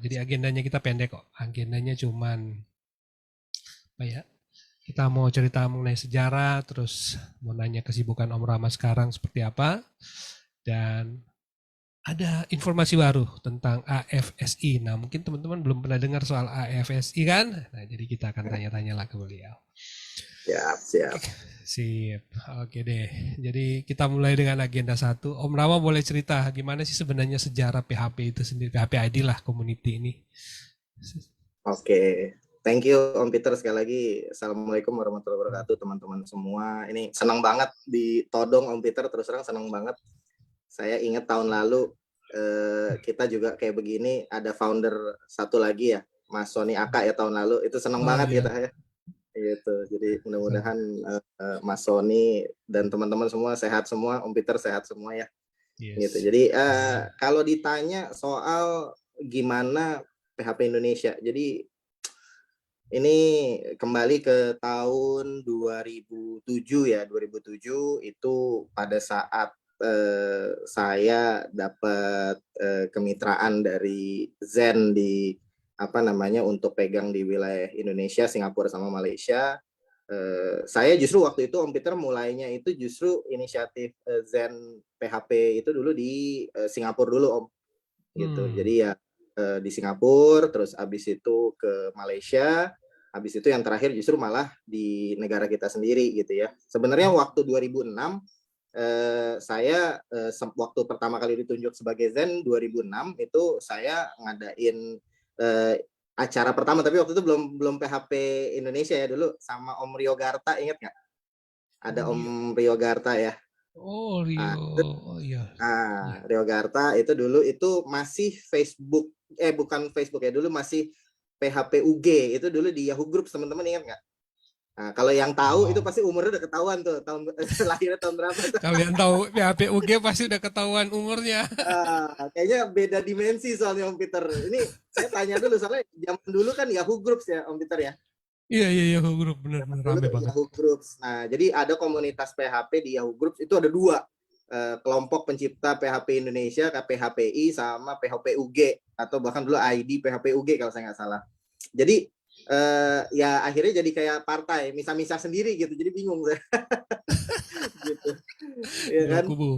Jadi agendanya kita pendek kok. Agendanya cuman apa ya? Kita mau cerita mengenai sejarah, terus mau nanya kesibukan Om Rama sekarang seperti apa, dan ada informasi baru tentang AFSI. Nah, mungkin teman-teman belum pernah dengar soal AFSI kan? Nah, jadi kita akan tanya-tanya lah ke beliau. Siap, siap. Sip, oke deh. Jadi kita mulai dengan agenda satu. Om Rama boleh cerita gimana sih sebenarnya sejarah PHP itu sendiri, PHP ID lah community ini. Oke. Thank you Om Peter sekali lagi. Assalamualaikum warahmatullahi wabarakatuh teman-teman semua. Ini senang banget ditodong Om Peter, terus terang senang banget. Saya ingat tahun lalu kita juga kayak begini, ada founder satu lagi ya, Mas Sony Aka ya tahun lalu. Itu senang Oh banget iya. kita ya. Gitu. Jadi mudah-mudahan Mas Sony dan teman-teman semua sehat semua, Om Peter sehat semua ya. Gitu. Yes. Jadi kalau ditanya soal gimana PHP Indonesia, jadi ini kembali ke tahun 2007 ya, 2007 itu pada saat saya dapat kemitraan dari Zen di apa namanya untuk pegang di wilayah Indonesia, Singapura sama Malaysia. Saya justru waktu itu Om Peter mulainya itu justru inisiatif Zen PHP itu dulu di Singapura dulu Om gitu. Jadi ya di Singapura, terus abis itu ke Malaysia, habis itu yang terakhir justru malah di negara kita sendiri gitu ya. Sebenarnya waktu 2006 saya waktu pertama kali ditunjuk sebagai Zen 2006 itu saya ngadain acara pertama, tapi waktu itu belum PHP Indonesia ya, dulu sama Om Rio Garta, inget nggak? Ada Rio. Om Rio Garta ya. Oh Rio. Nah, Oh iya. Iya. Rio Garta itu dulu itu masih Facebook, bukan Facebook ya, dulu masih PHP UG, itu dulu di Yahoo Group, teman-teman ingat nggak? Nah, kalau yang tahu itu Wow. pasti umurnya udah ketahuan tuh, tahun lahirnya tahun berapa tuh. Kalian tahu PHP UG pasti udah ketahuan umurnya. Kayaknya beda dimensi soalnya Om Peter. Ini saya tanya dulu, soalnya zaman dulu kan Yahoo Groups ya Om Peter ya. Iya iya iya, grup bener-bener Dulu rame banget. Yahoo Groups. Nah, jadi ada komunitas PHP di Yahoo Groups, itu ada dua. Kelompok pencipta PHP Indonesia, KPHPI, sama PHP UG, atau bahkan dulu ID PHP UG kalau saya nggak salah. Jadi ya akhirnya jadi kayak partai, misah-misah sendiri gitu, jadi bingung saya. Gitu. Ya Dua kan? kubu.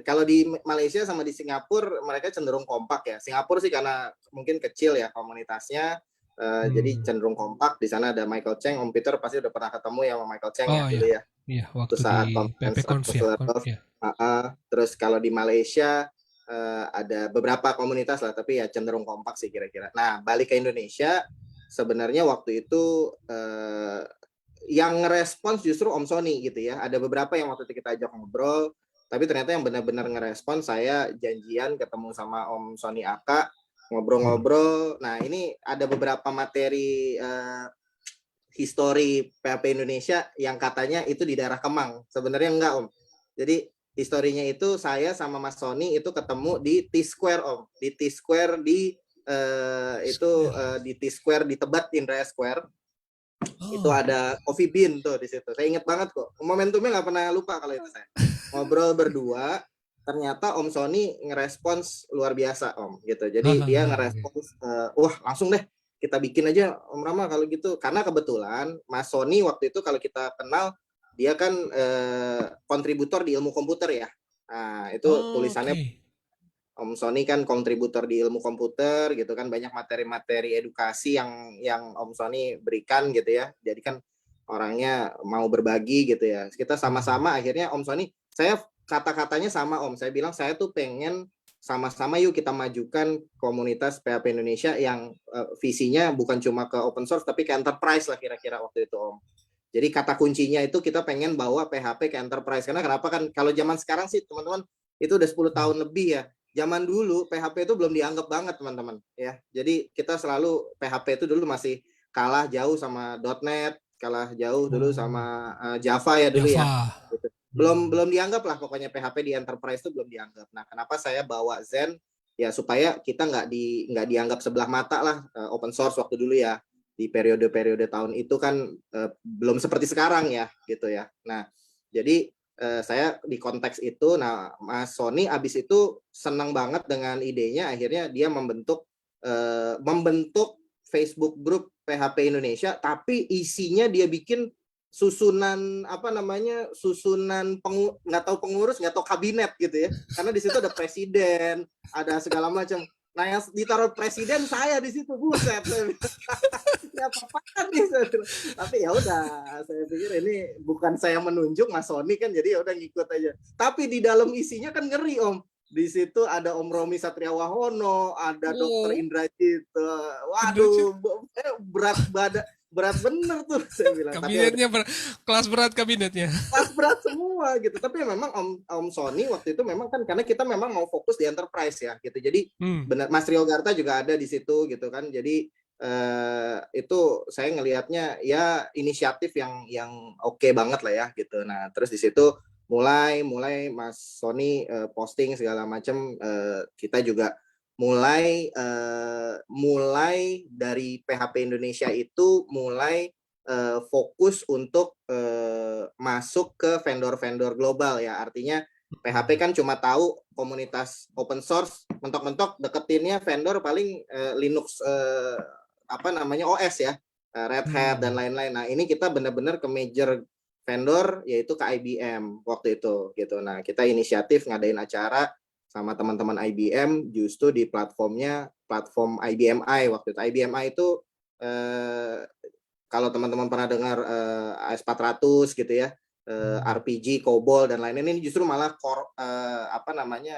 Kalau di Malaysia sama di Singapura mereka cenderung kompak ya. Singapura sih karena mungkin kecil ya komunitasnya, jadi cenderung kompak. Di sana ada Michael Cheng, Om Peter pasti udah pernah ketemu ya sama Michael Cheng ya Oh iya. dulu ya. Iya, Itu waktu di saat PP conference Conf ya. Love. Iya. Terus kalau di Malaysia ada beberapa komunitas lah, tapi ya cenderung kompak sih kira-kira. Nah, balik ke Indonesia, sebenarnya waktu itu yang ngerespons justru Om Sony gitu ya. Ada beberapa yang waktu itu kita ajak ngobrol, tapi ternyata yang benar-benar ngerespons saya janjian ketemu sama Om Sony Aka, ngobrol-ngobrol. Nah, ini ada beberapa materi histori PHP Indonesia yang katanya itu di daerah Kemang. Sebenarnya enggak Om. Jadi historinya itu saya sama Mas Sony itu ketemu di T-Square Om. Di T-Square di di T-Square di Tebet, Indraya Square. Itu Oh, ada Coffee Bean tuh di situ. Saya ingat banget kok. Momentumnya nggak pernah lupa kalau itu saya. Ngobrol berdua, ternyata Om Sony ngerespons luar biasa Om gitu. Jadi dia oke. ngerespons, wah langsung deh kita bikin aja Om Rama kalau gitu. Karena kebetulan Mas Sony waktu itu kalau kita kenal dia kan kontributor di ilmu komputer ya. Nah itu tulisannya Oke. Om Sony kan kontributor di ilmu komputer gitu kan, banyak materi-materi edukasi yang Om Sony berikan gitu ya. Jadi kan orangnya mau berbagi gitu ya. Kita sama-sama akhirnya Om Sony, saya kata-katanya sama Om, saya bilang saya tuh pengen sama-sama yuk kita majukan komunitas PHP Indonesia yang visinya bukan cuma ke open source tapi ke enterprise lah kira-kira waktu itu Om. Jadi kata kuncinya itu kita pengen bawa PHP ke enterprise. Karena kenapa kan kalau zaman sekarang sih teman-teman itu udah 10 tahun lebih ya. Zaman dulu PHP itu belum dianggap banget teman-teman ya. Jadi kita selalu PHP itu dulu masih kalah jauh sama .NET, kalah jauh dulu Oh, sama Java ya dulu ya. Java. Gitu. Belum dianggap lah pokoknya PHP di enterprise itu belum dianggap. Nah, kenapa saya bawa Zen ya supaya kita nggak dianggap sebelah mata lah open source waktu dulu ya. Di periode-periode tahun itu kan belum seperti sekarang ya gitu ya. Nah, jadi saya di konteks itu, nah Mas Sony abis itu senang banget dengan idenya, akhirnya dia membentuk membentuk Facebook Group PHP Indonesia, tapi isinya dia bikin susunan nggak tahu pengurus, nggak tahu kabinet gitu ya, karena di situ ada presiden, ada segala macam. Nah yang ditaruh presiden saya di situ, buset, ya apa-apaan nih, tapi ya udah, saya pikir ini bukan saya menunjuk Mas Sony kan, jadi ya udah ngikut aja. Tapi di dalam isinya kan ngeri Om. Di situ ada Om Romi Satria Wahono, ada Dokter Indrajit. Waduh, berat bener tuh saya bilang. Kabinetnya kelas berat kabinetnya. Kelas berat semua gitu. Tapi memang Om Sony waktu itu memang kan karena kita memang mau fokus di enterprise ya gitu. Jadi benar Mas Rio Garta juga ada di situ gitu kan. Jadi itu saya ngelihatnya ya inisiatif yang oke banget lah ya gitu. Nah terus di situ mulai Mas Sony posting segala macam, kita juga mulai dari PHP Indonesia itu mulai fokus untuk masuk ke vendor-vendor global ya, artinya PHP kan cuma tahu komunitas open source, mentok-mentok deketinnya vendor paling Linux OS ya, Red Hat dan lain-lain. Nah ini kita benar-benar ke major vendor yaitu ke IBM waktu itu gitu. Nah kita inisiatif ngadain acara sama teman-teman IBM justru di platform IBM I waktu itu. IBM I itu kalau teman-teman pernah dengar AS400 gitu ya, RPG, COBOL dan lain-lain, ini justru malah core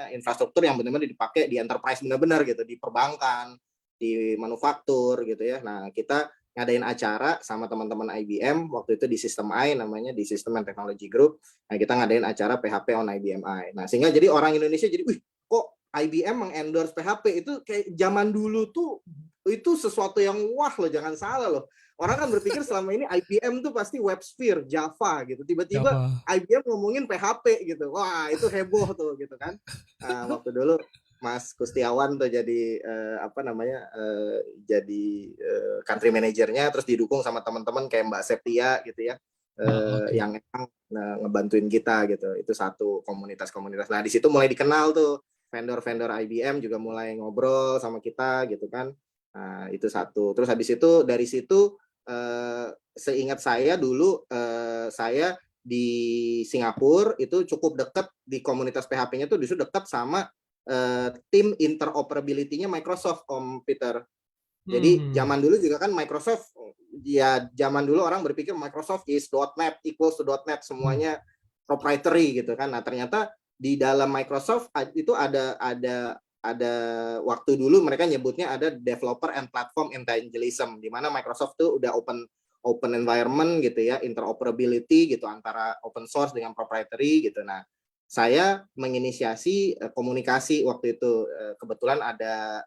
infrastruktur yang benar-benar dipakai di enterprise benar-benar gitu, di perbankan, di manufaktur gitu ya. Nah kita ngadain acara sama teman-teman IBM waktu itu di System I, namanya di System and Technology Group. Nah kita ngadain acara PHP on IBM I. Nah sehingga jadi orang Indonesia jadi, wih kok IBM mengendorse PHP, itu kayak zaman dulu tuh itu sesuatu yang wah loh, jangan salah loh. Orang kan berpikir selama ini IBM tuh pasti WebSphere, Java gitu. Tiba-tiba IBM ngomongin PHP gitu. Wah, itu heboh tuh gitu kan. Nah, waktu dulu Mas Kustiawan tuh jadi country manajernya, terus didukung sama teman-teman kayak Mbak Septia gitu ya. Yang emang ngebantuin kita gitu. Itu satu komunitas-komunitas. Nah, di situ mulai dikenal tuh vendor-vendor IBM juga mulai ngobrol sama kita gitu kan. Nah, itu satu. Terus habis itu dari situ seingat saya dulu saya di Singapura itu cukup dekat di komunitas PHP-nya tuh justru dekat sama tim interoperability-nya Microsoft, Om Peter. Jadi zaman dulu juga kan Microsoft, ya zaman dulu orang berpikir Microsoft is .NET equals to .NET, semuanya proprietary gitu kan. Nah ternyata di dalam Microsoft itu ada waktu dulu mereka nyebutnya ada developer and platform evangelism, di mana Microsoft tuh udah open environment gitu ya, interoperability gitu antara open source dengan proprietary gitu. Nah saya menginisiasi komunikasi waktu itu, kebetulan ada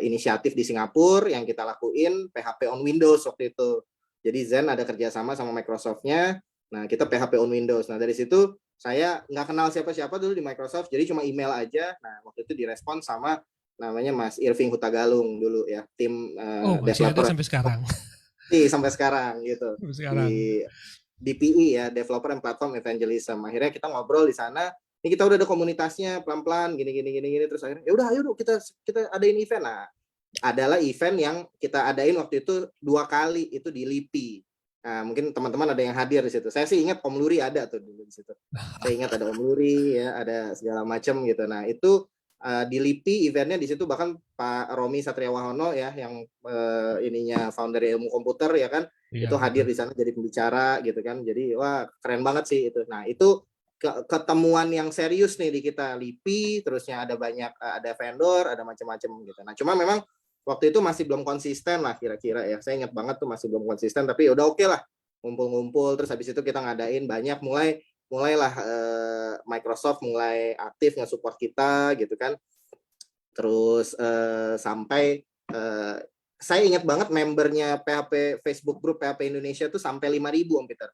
inisiatif di Singapura yang kita lakuin PHP on Windows waktu itu. Jadi Zen ada kerjasama sama Microsoft-nya. Nah kita PHP on Windows. Nah dari situ saya nggak kenal siapa-siapa dulu di Microsoft, jadi cuma email aja. Nah waktu itu direspon sama namanya Mas Irving Hutagalung dulu ya, tim masih developer ada sampai sekarang. Sampai sekarang gitu. Di PE ya, Developer and Platform Evangelism. Akhirnya kita ngobrol di sana. Ini kita udah ada komunitasnya pelan-pelan gini. Terus akhirnya ya udah ayo kita adain event. Nah, adalah event yang kita adain waktu itu 2 kali, itu di LIPI. Nah, mungkin teman-teman ada yang hadir di situ. Saya sih ingat Om Luri ada tuh dulu di situ. Saya ingat ada Om Luri ya, ada segala macam gitu. Nah, itu di LIPI eventnya di situ bahkan Pak Romi Satria Wahono ya yang ininya founder ilmu komputer ya kan, itu hadir di sana jadi pembicara gitu kan. Jadi wah keren banget sih itu. Nah, itu ketemuan yang serius nih di kita LIPI, terusnya ada banyak ada vendor, ada macam-macam gitu. Nah, cuma memang waktu itu masih belum konsisten lah kira-kira ya. Saya ingat banget tuh masih belum konsisten, tapi udah oke lah ngumpul-ngumpul. Terus habis itu kita ngadain banyak, mulailah Microsoft mulai aktif nge-support kita gitu kan. Terus sampai saya ingat banget membernya PHP Facebook Group PHP Indonesia tuh sampai 5.000 Om Peter.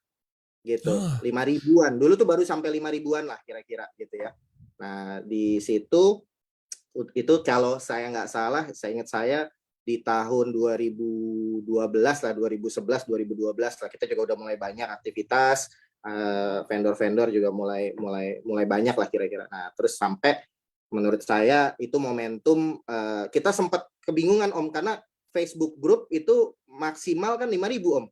Gitu. 5.000-an. Dulu tuh baru sampai 5.000-an lah kira-kira gitu ya. Nah, di situ itu kalau saya nggak salah, saya ingat saya di tahun 2012 lah, 2011, 2012 lah kita juga udah mulai banyak aktivitas, vendor-vendor juga mulai banyak lah kira-kira. Nah, terus sampai menurut saya itu momentum kita sempat kebingungan Om, karena Facebook group itu maksimal kan 5.000 Om.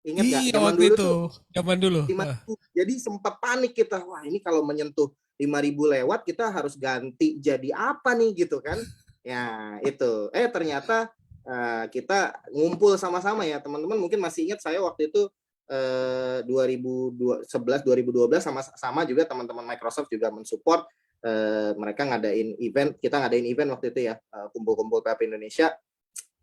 Ingat nggak? Iya Zaman waktu dulu itu, tuh zaman dulu. 5.000. Jadi sempat panik kita. Wah, ini kalau menyentuh 5.000 lewat, kita harus ganti jadi apa nih gitu kan? Ya, itu. Ternyata kita ngumpul sama-sama ya, teman-teman. Mungkin masih ingat saya waktu itu 2011 2012 sama juga teman-teman Microsoft juga mensupport, mereka ngadain event, kita ngadain event waktu itu ya, kumpul-kumpul PHP Indonesia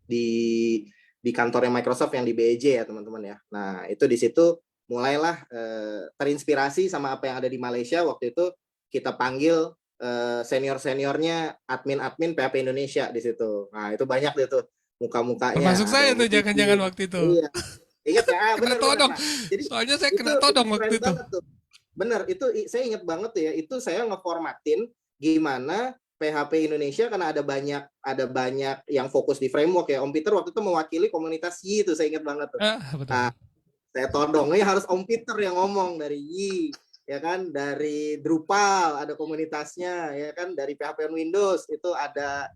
di kantornya Microsoft yang di BEJ ya teman-teman ya. Nah itu di situ mulailah terinspirasi sama apa yang ada di Malaysia. Waktu itu kita panggil senior-seniornya admin-admin PHP Indonesia di situ. Nah itu banyak deh tuh muka-mukanya, Termasuk ada saya yang tuh jangan-jangan musisi. waktu itu. Iya, ingat ya, Kena benar-benar. todong. Nah jadi Soalnya saya itu kena todong keren waktu itu. banget tuh. Bener, itu saya ingat banget tuh ya. Itu saya ngeformatin gimana PHP Indonesia, karena ada banyak yang fokus di framework ya. Om Peter waktu itu mewakili komunitas Y itu, saya ingat banget tuh. Betul. Nah, saya todongnya harus Om Peter yang ngomong dari Y, ya kan, dari Drupal ada komunitasnya, ya kan, dari PHP on Windows itu ada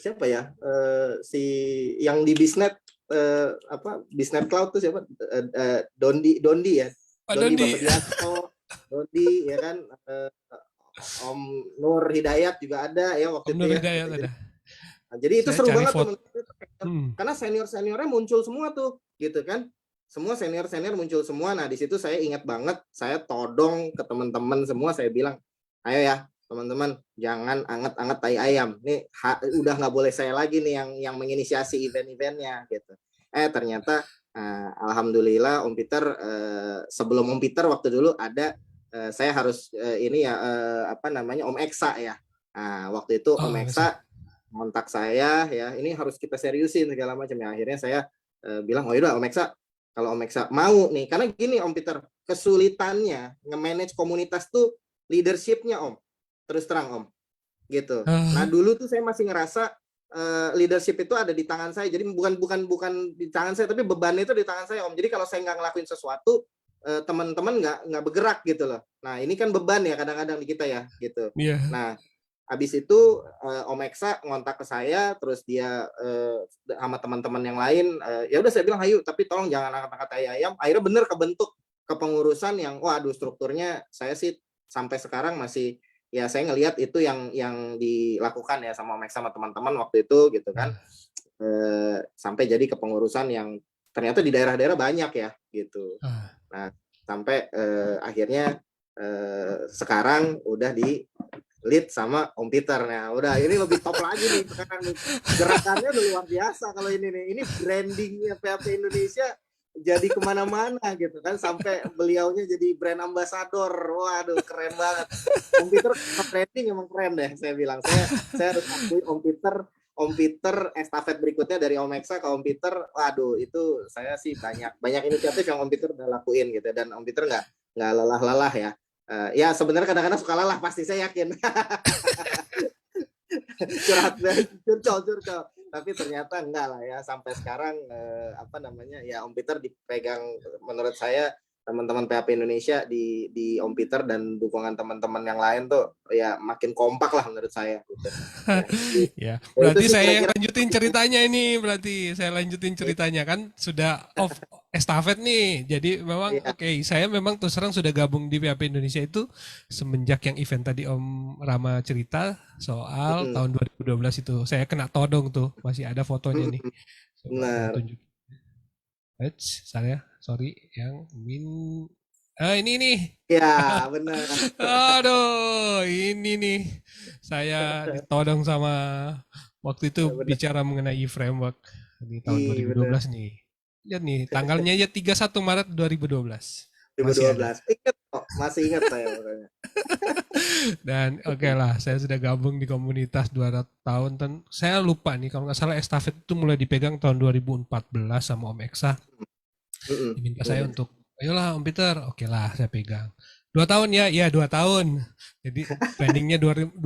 siapa ya, si yang di Bisnet, Bisnet Cloud tuh siapa, Dondi ya, Pak Dondi Dondi. Bapak Diasto, Dondi ya kan, Om Nur Hidayat juga ada ya waktu Om itu Nur ya. Hidayat ada. Jadi itu Saya seru cari banget foto. teman-teman, karena senior-seniornya muncul semua tuh, gitu kan. Semua senior-senior muncul semua. Nah di situ saya ingat banget, saya todong ke teman-teman semua, saya bilang, ayo ya teman-teman, jangan anget-anget tai ayam. Nih udah nggak boleh saya lagi nih yang menginisiasi event-eventnya gitu. Ternyata alhamdulillah Om Peter, sebelum Om Peter waktu dulu ada, saya harus ini ya, Om Eksa ya. Nah waktu itu Om Eksa kontak saya ya, ini harus kita seriusin segala macam ya. Akhirnya saya bilang, oh yaudah Om Eksa, kalau Om Eksa mau nih, karena gini Om Peter, kesulitannya nge-manage komunitas tuh leadership-nya Om, terus terang Om, gitu. Nah dulu tuh saya masih ngerasa leadership itu ada di tangan saya, jadi bukan di tangan saya, tapi bebannya itu di tangan saya Om. Jadi kalau saya nggak ngelakuin sesuatu, teman-teman nggak bergerak gitu loh. Nah ini kan beban ya kadang-kadang di kita ya, gitu. Nah habis itu Om Eksa ngontak ke saya, terus dia sama teman-teman yang lain, ya udah saya bilang ayo, tapi tolong jangan angkat-angkat tai ayam. Akhirnya bener kebentuk kepengurusan yang, waduh strukturnya saya sih sampai sekarang masih, ya saya ngelihat itu yang dilakukan ya sama Om Eksa sama teman-teman waktu itu gitu kan, sampai jadi kepengurusan yang ternyata di daerah-daerah banyak ya gitu. Nah sampai akhirnya sekarang udah di lead sama Om Peter. Nah udah ini lebih top lagi nih sekarang nih, gerakannya udah luar biasa kalau ini nih, ini brandingnya PHP Indonesia jadi kemana-mana gitu kan, sampai beliaunya jadi brand ambassador. Waduh keren banget Om Peter, branding emang keren deh, saya bilang. Saya harus akui Om Peter estafet berikutnya dari Om Eksa ke Om Peter, waduh itu saya sih banyak inisiatif yang Om Peter udah lakuin gitu, dan Om Peter nggak lelah-lelah ya. Ya sebenarnya kadang-kadang suka lelah, pasti saya yakin. curcol, tapi ternyata enggak lah ya, sampai sekarang ya Om Peter dipegang, menurut saya teman-teman PHP Indonesia di Om Peter dan dukungan teman-teman yang lain tuh ya makin kompak lah menurut saya gitu. Ya, berarti saya yang lanjutin ceritanya ini, berarti saya lanjutin ceritanya kan sudah off estafet nih. Jadi memang saya memang terus terang sudah gabung di PHP Indonesia itu semenjak yang event tadi Om Rama cerita soal tahun 2012 itu. Saya kena todong tuh, masih ada fotonya nih. Coba tunjuk. Sorry, yang ini nih. Ya, benar. Aduh, ini nih. Saya ditodong sama waktu itu bicara mengenai framework di tahun 2012 nih. Lihat nih, tanggalnya ya 31 Maret 2012. 2012. Masih ingat saya. Dan lah, saya sudah gabung di komunitas 200 tahun. Dan saya lupa nih, kalau nggak salah estafet itu mulai dipegang tahun 2014 sama Om Eksa. Diminta saya untuk, ayolah Om Peter, oke lah saya pegang. 2 tahun ya 2 tahun. Jadi planningnya 2015,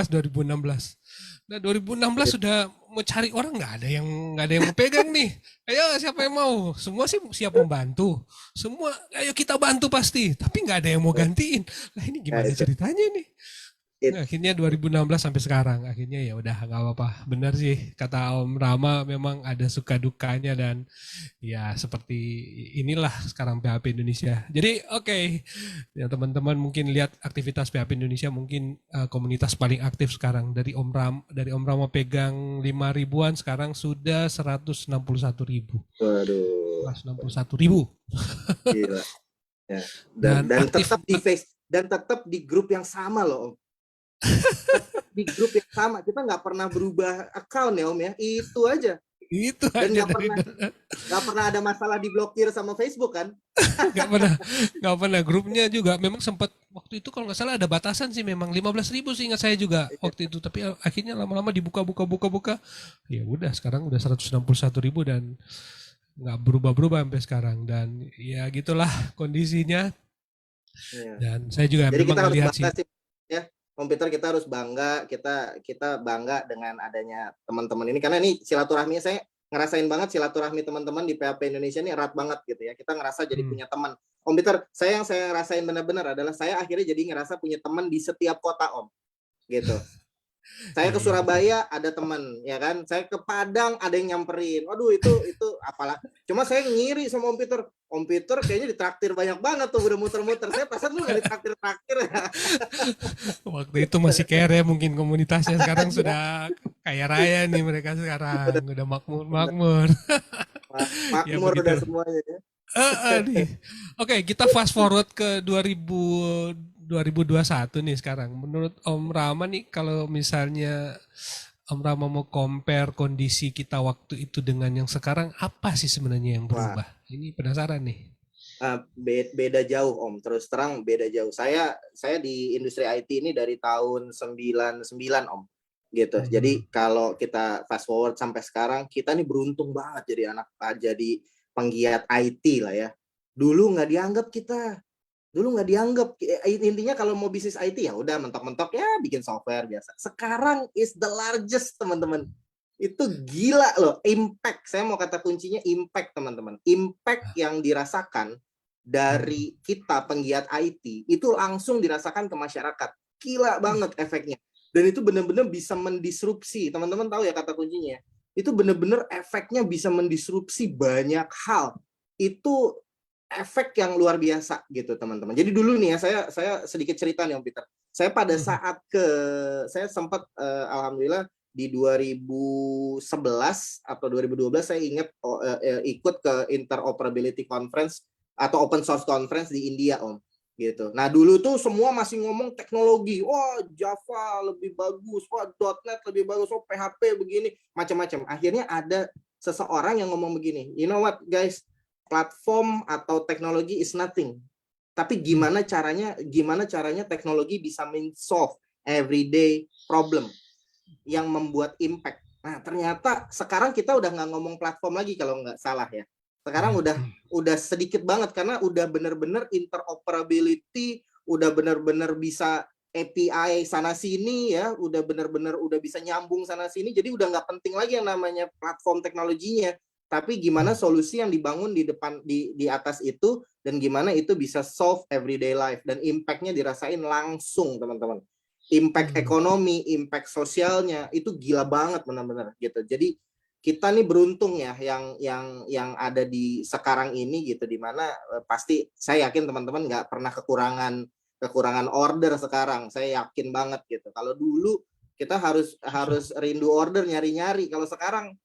2016. Nah 2016 sudah mau cari orang, nggak ada yang mau pegang nih. Ayo siapa yang mau? Semua sih siap membantu. Semua ayo kita bantu pasti. Tapi nggak ada yang mau gantiin. Lah ini gimana ceritanya nih? Akhirnya 2016 sampai sekarang, akhirnya ya udah nggak apa-apa. Benar sih kata Om Rama, memang ada suka dukanya dan ya seperti inilah sekarang PHP Indonesia. Jadi oke, ya teman-teman mungkin lihat aktivitas PHP Indonesia, mungkin komunitas paling aktif sekarang dari Om Rama pegang 5 ribuan, sekarang sudah 161 ribu. Waduh, 161 ribu. gila. Ya. Dan Dan aktif. tetap di dan tetap di grup yang sama loh, Om. Tetap di grup yang sama. Kita nggak pernah berubah account ya, Om ya. Itu aja. Itu Dan aja dari nggak pernah ada masalah diblokir sama Facebook kan? nggak pernah grupnya juga memang sempat waktu itu kalau nggak salah ada batasan sih, memang 15 ribu sih ingat saya juga waktu itu, tapi akhirnya lama-lama dibuka ya udah sekarang udah 161 ribu dan nggak berubah-berubah sampai sekarang, dan ya gitulah kondisinya. Ya. Dan saya juga Jadi memang kita harus lihat bangga sih sih, ya. Komputer kita harus bangga, kita bangga dengan adanya teman-teman ini, karena ini silaturahmi, saya ngerasain banget silaturahmi teman-teman di PHP Indonesia ini erat banget gitu ya. Kita ngerasa jadi punya teman. Komputer, yang saya rasain benar-benar adalah saya akhirnya jadi ngerasa punya teman di setiap kota, Om. Gitu. Saya ke Surabaya ada teman, ya kan. Saya ke Padang ada yang nyamperin. Waduh, itu apalah. Cuma saya ngiri sama Om Peter. Om Peter kayaknya ditraktir banyak banget tuh, udah muter-muter. Saya perasaan lu nggak ditraktir-traktir. waktu itu masih kere mungkin komunitasnya, sekarang sudah kaya raya nih mereka sekarang, udah makmur. Ya Makmur udah begitu. semuanya ya. Nih. Oke, kita fast forward ke 2021 nih sekarang. Menurut Om Rama nih, kalau misalnya Om Rama mau compare kondisi kita waktu itu dengan yang sekarang, apa sih sebenarnya yang Wah, berubah? Ini penasaran nih. beda jauh, Om. Terus terang beda jauh. Saya di industri IT ini dari tahun 99, Om. Gitu. Jadi kalau kita fast forward sampai sekarang, kita nih beruntung banget jadi penggiat IT lah ya. Dulu nggak dianggap kita. Dulu nggak dianggap. Intinya kalau mau bisnis IT ya udah mentok-mentok ya bikin software biasa. Sekarang is the largest, teman-teman. Itu gila loh, impact. Saya mau kata kuncinya impact, teman-teman. Impact yang dirasakan dari kita penggiat IT itu langsung dirasakan ke masyarakat. Gila banget efeknya. Dan itu benar-benar bisa mendisrupsi. Teman-teman tahu ya kata kuncinya. Itu benar-benar efeknya bisa mendisrupsi banyak hal. Itu efek yang luar biasa gitu, teman-teman. Jadi dulu nih ya, saya sedikit cerita nih, Om Peter. Saya pada saat saya sempat alhamdulillah di 2011 atau 2012 saya ingat ikut ke Interoperability Conference atau Open Source Conference di India, Om. Gitu. Nah dulu tuh semua masih ngomong teknologi, wah Java lebih bagus, wah .NET lebih bagus, wah PHP begini, macam-macam. Akhirnya ada seseorang yang ngomong begini, you know what guys, platform atau teknologi is nothing. Tapi gimana caranya teknologi bisa solve everyday problem yang membuat impact. Nah, ternyata sekarang kita udah nggak ngomong platform lagi kalau nggak salah ya. Sekarang udah sedikit banget karena udah bener-bener interoperability, udah bener-bener bisa API sana sini ya, udah bener-bener udah bisa nyambung sana sini. Jadi udah nggak penting lagi yang namanya platform teknologinya, tapi gimana solusi yang dibangun di depan di atas itu dan gimana itu bisa solve everyday life dan impact-nya dirasain langsung, teman-teman. Impact ekonomi, impact sosialnya itu gila banget benar-benar gitu. Jadi kita nih beruntung ya yang ada di sekarang ini gitu, dimana pasti saya yakin teman-teman nggak pernah kekurangan order sekarang. Saya yakin banget gitu. Kalau dulu kita harus rindu order, nyari-nyari. Kalau sekarang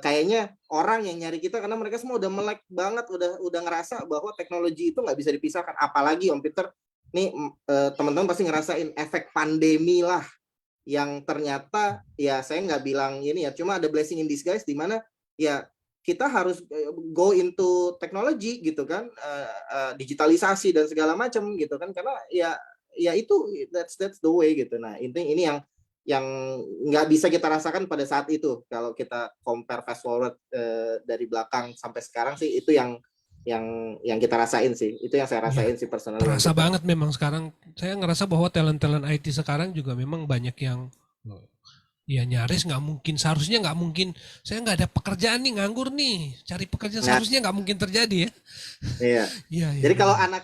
kayaknya orang yang nyari kita karena mereka semua udah melek banget, udah ngerasa bahwa teknologi itu nggak bisa dipisahkan. Apalagi Om Peter nih, teman-teman pasti ngerasain efek pandemi lah, yang ternyata ya saya nggak bilang ini ya, cuma ada blessing in disguise di mana ya kita harus go into teknologi gitu kan, digitalisasi dan segala macam gitu kan, karena ya itu that's the way gitu. Nah ini yang nggak bisa kita rasakan pada saat itu. Kalau kita compare fast forward dari belakang sampai sekarang sih, itu yang kita rasain sih. Itu yang saya rasain sih personally. Terasa banget memang sekarang. Saya ngerasa bahwa talent-talent IT sekarang juga memang banyak yang Ya nyaris nggak mungkin, seharusnya nggak mungkin. Saya nggak ada pekerjaan nih, nganggur nih, cari pekerjaan Nah, seharusnya nggak mungkin terjadi ya. iya. Iya, iya Jadi kalau benar. anak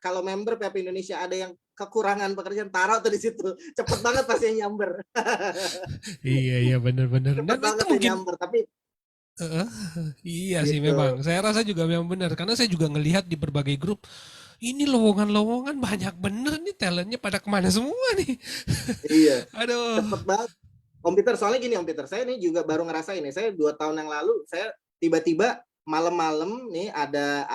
kalau member PHP Indonesia ada yang kekurangan pekerjaan, taruh tuh di situ. Cepet banget pasti yang nyamber. Iya, iya benar-benar. Dan Cepet itu banget yang mungkin nyamber, tapi Heeh, iya sih memang. gitu. Saya rasa juga memang benar karena saya juga ngelihat di berbagai grup ini lowongan-lowongan banyak bener nih talentnya pada kemana semua nih. Iya, Aduh. cepet banget. Om Peter, soalnya gini Om Peter, saya ini juga baru ngerasain nih. Saya 2 tahun yang lalu, saya tiba-tiba malam-malam nih ada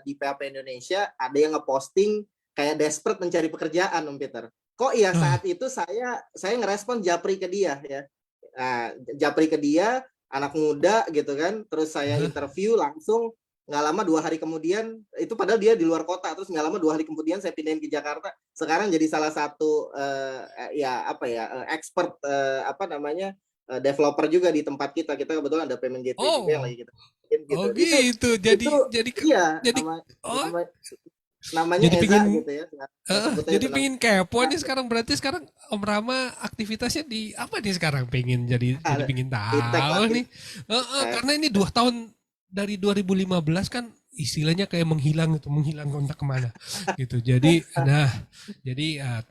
di PHP Indonesia ada yang ngeposting kayak desperate mencari pekerjaan Om Peter. Kok ya Ah, saat itu saya ngerespon japri ke dia ya. Nah, japri ke dia, anak muda gitu kan, terus saya interview langsung, nggak lama 2 hari kemudian, itu padahal dia di luar kota, terus nggak lama 2 hari kemudian saya pindahin ke Jakarta, sekarang jadi salah satu ya apa ya expert apa namanya developer juga di tempat kita. Kita kebetulan ada payment gateway juga yang oh, lagi kita bikin oh gitu. gitu. Itu iya Jadi oh, nama, namanya jadi Eza pingin gitu ya. Saya sebutnya jadi itu nama. pingin kepo nih sekarang, berarti sekarang Om Rama aktivitasnya di apa nih sekarang, pengen jadi pingin Fintech lah, tahu nih. Karena ini 2 tahun dari 2015 kan istilahnya kayak menghilang itu, menghilang kontak kemana gitu. Jadi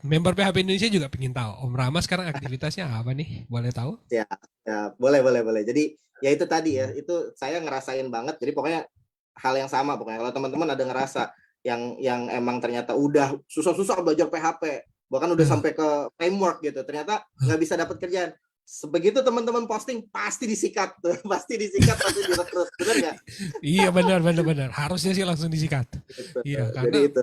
member PHP Indonesia juga pingin tahu Om Rama sekarang aktivitasnya apa nih, boleh tahu? ya, ya boleh. Jadi ya itu tadi ya, itu saya ngerasain banget. Jadi pokoknya hal yang sama pokoknya. Kalau teman-teman ada ngerasa yang emang ternyata udah susah-susah belajar PHP, bahkan udah Nah, sampai ke framework gitu, ternyata nggak bisa dapat kerjaan. Sebegitu teman-teman posting pasti disikat tuh, pasti disikat, pasti direkrut, benar nggak? iya benar, harusnya sih langsung disikat. Gitu. Iya, Jadi karena itu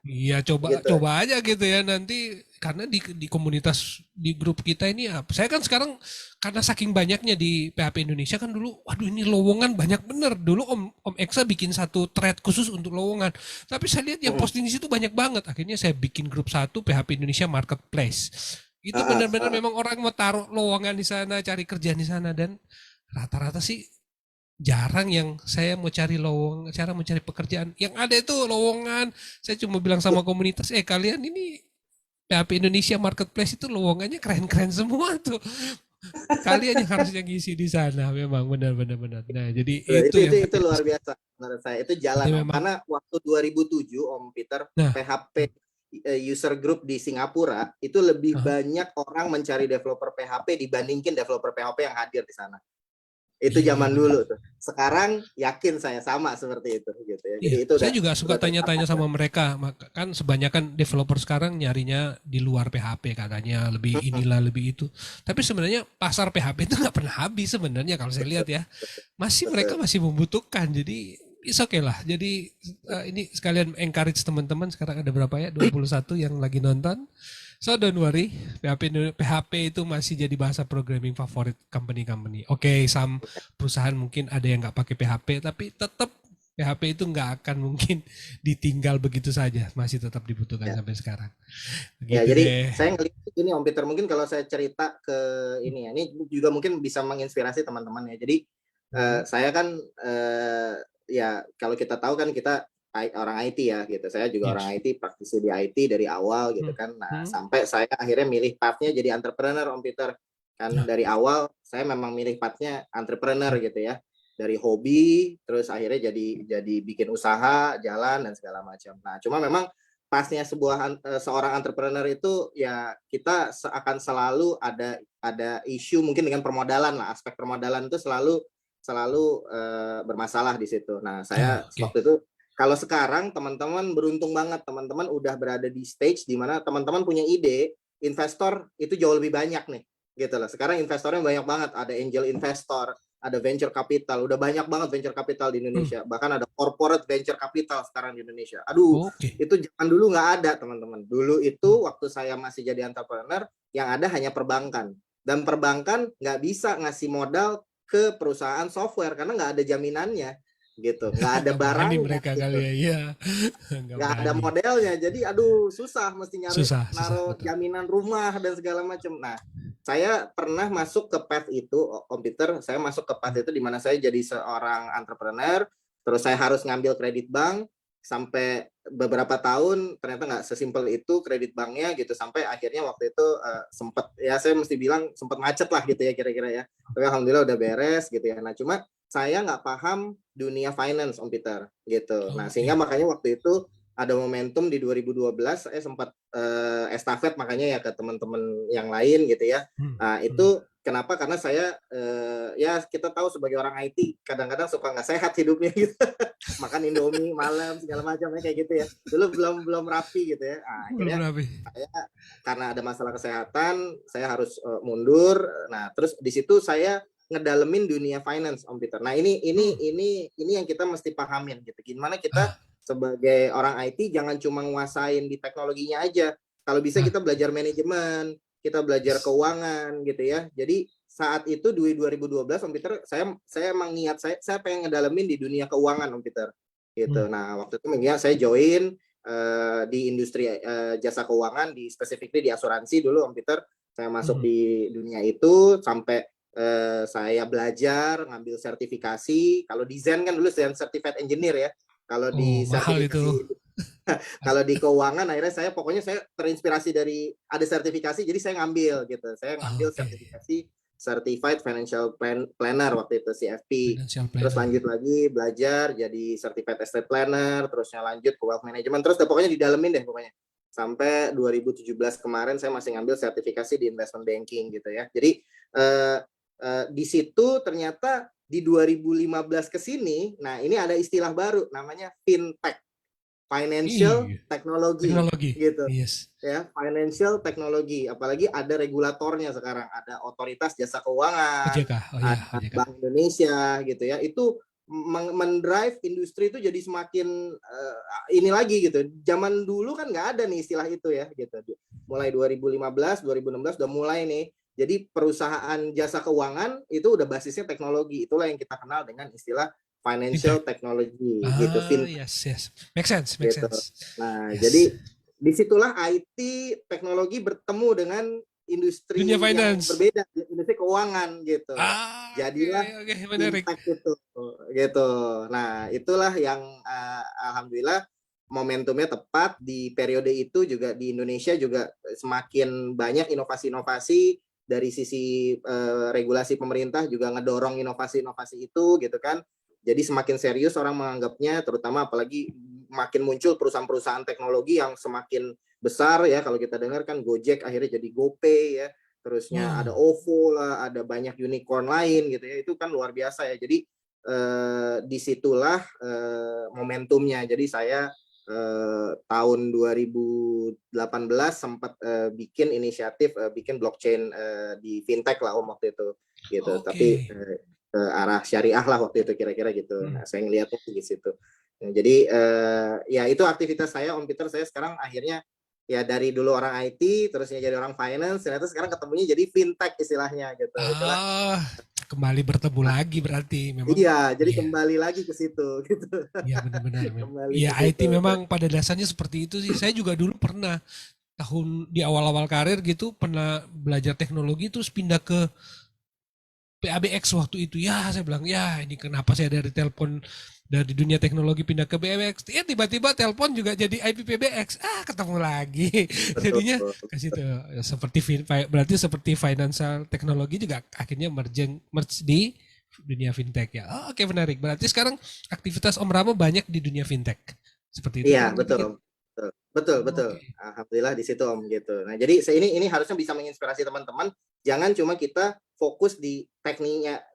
iya coba gitu. coba aja gitu ya nanti, karena di komunitas di grup kita ini ya, saya kan sekarang karena saking banyaknya di PHP Indonesia kan, dulu waduh ini lowongan banyak bener, dulu Om Eksa bikin satu thread khusus untuk lowongan, tapi saya lihat yang posting di situ banyak banget, akhirnya saya bikin grup satu PHP Indonesia Marketplace. Itu benar-benar memang orang mau taruh lowongan di sana, cari kerjaan di sana, dan rata-rata sih jarang yang saya mau cari lowongan, cara mencari pekerjaan. Yang ada itu lowongan, saya cuma bilang sama komunitas, kalian ini PHP Indonesia Marketplace itu lowongannya keren-keren semua tuh. Kalian yang harusnya ngisi di sana, memang benar-benar. Nah, jadi itu yang Itu saya luar rasakan. biasa menurut saya. Itu jalan Jadi Om. memang, Karena waktu 2007 Om Peter, nah, PHP user group di Singapura itu lebih uh, banyak orang mencari developer PHP dibandingkan developer PHP yang hadir di sana. Itu iya zaman benar. dulu tuh. Sekarang yakin saya sama seperti itu gitu ya. Jadi Iya, itu saya juga suka udah tanya-tanya terpatah. sama mereka. Kan sebanyakan developer sekarang nyarinya di luar PHP, katanya lebih inilah lebih itu. Tapi sebenarnya pasar PHP itu nggak pernah habis sebenarnya kalau saya lihat ya. Mereka Betul. masih membutuhkan. Jadi is okay lah. Jadi ini sekalian encourage teman-teman, sekarang ada berapa ya? 21 yang lagi nonton. So don't worry, PHP itu masih jadi bahasa programming favorit company-company. Oke, some perusahaan mungkin ada yang nggak pakai PHP, tapi tetap PHP itu nggak akan mungkin ditinggal begitu saja, masih tetap dibutuhkan Ya. sampai sekarang. Ya, Begitu jadi deh. saya ngelihat ini Om Peter, mungkin kalau saya cerita ke ini ya, ini juga mungkin bisa menginspirasi teman-teman ya. Jadi Hmm. saya kan ya kalau kita tahu kan kita orang IT ya gitu. Saya juga orang Yes. IT, praktisi di IT dari awal gitu Hmm. kan. Nah, Hmm. sampai saya akhirnya milih pathnya jadi entrepreneur Om Peter. Kan Nah, dari awal saya memang milih pathnya entrepreneur hmm. gitu ya. Dari hobi terus akhirnya jadi bikin usaha, jalan dan segala macam. Nah, cuma memang pasnya seorang entrepreneur itu ya kita akan selalu ada isu mungkin dengan permodalan lah, aspek permodalan itu selalu selalu bermasalah di situ. Nah, Ah, saya oke. waktu itu kalau sekarang teman-teman beruntung banget, teman-teman udah berada di stage di mana teman-teman punya ide, investor itu jauh lebih banyak nih, gitu loh. Sekarang investornya banyak banget, ada angel investor, ada venture capital, udah banyak banget venture capital di Hmm. Indonesia. Bahkan ada corporate venture capital sekarang di Indonesia. Aduh, Oke. itu zaman dulu nggak ada teman-teman. Dulu Hmm. itu waktu saya masih jadi entrepreneur, yang ada hanya perbankan. Dan perbankan nggak bisa ngasih modal ke perusahaan software karena nggak ada jaminannya gitu, nggak ada Nggak berani barangnya mereka kali gitu, ya. Iya. Nggak nggak ada berani. modelnya, jadi aduh susah, mesti nyari Susah, naruh betul. jaminan rumah dan segala macam. Nah, saya pernah masuk ke path itu, komputer saya masuk ke path Hmm. itu di mana saya jadi seorang entrepreneur, terus saya harus ngambil kredit bank, sampai beberapa tahun ternyata nggak sesimpel itu kredit banknya gitu, sampai akhirnya waktu itu sempat ya saya mesti bilang sempat macet lah gitu ya kira-kira ya. Tapi alhamdulillah udah beres gitu ya. Nah cuma saya nggak paham dunia finance Om Peter gitu. Nah sehingga Oke. makanya waktu itu ada momentum di 2012 saya sempat estafet makanya ya ke teman-teman yang lain gitu ya. Hmm. Nah itu kenapa? Karena saya ya kita tahu sebagai orang IT kadang-kadang suka nggak sehat hidupnya gitu. Makan Indomie malam segala macamnya kayak gitu ya. Dulu belum rapi gitu ya. Nah, Belum akhirnya rapi. saya karena ada masalah kesehatan, saya harus mundur. Nah, terus di situ saya ngedalemin dunia finance Om Peter. Nah, Hmm. ini yang kita mesti pahamin gitu. Gimana kita Ah, sebagai orang IT jangan cuma nguasain di teknologinya aja. Kalau bisa ah, kita belajar manajemen, kita belajar yes. keuangan gitu ya. Jadi saat itu di 2012 Om Peter saya emang niat saya pengen ngedalemin di dunia keuangan Om Peter gitu. Hmm. Nah waktu itu ya saya join di industri jasa keuangan di specifically di asuransi dulu Om Peter. Saya masuk Hmm. di dunia itu sampai saya belajar ngambil sertifikasi. Kalau desain kan dulu certified engineer ya. Kalau Oh, di mahal itu. sertifikasi kalau di keuangan akhirnya saya pokoknya saya terinspirasi dari ada sertifikasi jadi saya ngambil gitu. Saya ngambil Oke. sertifikasi Certified Financial Planner waktu itu CFP. Financial Terus planner. lanjut lagi belajar jadi Certified Estate Planner, terusnya lanjut ke Wealth Management, terus pokoknya didalemin deh pokoknya. Sampai 2017 kemarin saya masih ngambil sertifikasi di investment banking gitu ya. Jadi di situ ternyata di 2015 ke sini, nah ini ada istilah baru namanya fintech. Financial Iya. technology Teknologi. gitu Yes. ya, financial technology, apalagi ada regulatornya sekarang, ada otoritas jasa keuangan, OJK. Oh ya, ada OJK. Bank Indonesia gitu ya, itu mendrive industri itu jadi semakin ini lagi gitu. Zaman dulu kan nggak ada nih istilah itu ya gitu. Mulai 2015 2016 udah mulai nih, jadi perusahaan jasa keuangan itu udah basisnya teknologi, itulah yang kita kenal dengan istilah financial Fintech. technology gitu, Ah, fintech yes, yes. Make sense, make gitu. sense. Nah, Yes. jadi disitulah IT teknologi bertemu dengan Dunia industri yang finance. berbeda, industri keuangan gitu. Ah, oke, Jadilah oke, menarik. fintech itu gitu. Nah, itulah yang alhamdulillah momentumnya tepat di periode itu juga di Indonesia juga semakin banyak inovasi-inovasi dari sisi regulasi pemerintah juga ngedorong inovasi-inovasi itu gitu kan. Jadi semakin serius orang menganggapnya, terutama apalagi makin muncul perusahaan-perusahaan teknologi yang semakin besar ya. Kalau kita dengar kan Gojek akhirnya jadi GoPay ya, terusnya ada Hmm. OVO lah, ada banyak unicorn lain gitu ya. Itu kan luar biasa ya. Jadi disitulah momentumnya. Jadi saya tahun 2018 sempat bikin inisiatif bikin blockchain di fintech lah Om waktu itu gitu. Tapi Oke. ke arah syariah lah waktu itu kira-kira gitu. Hmm. Nah, saya ngelihatnya di situ. Nah, jadi ya itu aktivitas saya Om Peter. Saya sekarang akhirnya ya dari dulu orang IT terusnya jadi orang finance, ternyata sekarang ketemunya jadi fintech istilahnya gitu. Itulah. Ah, kembali bertemu Nah, lagi berarti memang. iya, jadi Iya, kembali lagi ke situ gitu. iya benar-benar. Kembali Iya, ke IT situ. memang pada dasarnya seperti itu sih. Saya juga dulu pernah tahun di awal-awal karir gitu pernah belajar teknologi terus pindah ke PABX waktu itu. Ya, saya bilang, ya ini kenapa saya dari telepon dari dunia teknologi pindah ke PABX. Ya tiba-tiba telepon juga jadi IP PBX. Ah, ketemu lagi. Betul. Jadinya ke situ. Seperti berarti seperti financial teknologi juga akhirnya merge di dunia fintech ya. Oh, oke menarik. Berarti sekarang aktivitas Om Ramo banyak di dunia fintech. Seperti itu Iya, kurang lebih kan? betul. Betul, betul, Oh, betul. oke. Alhamdulillah di situ Om gitu. Nah, jadi ini harusnya bisa menginspirasi teman-teman, jangan cuma kita fokus di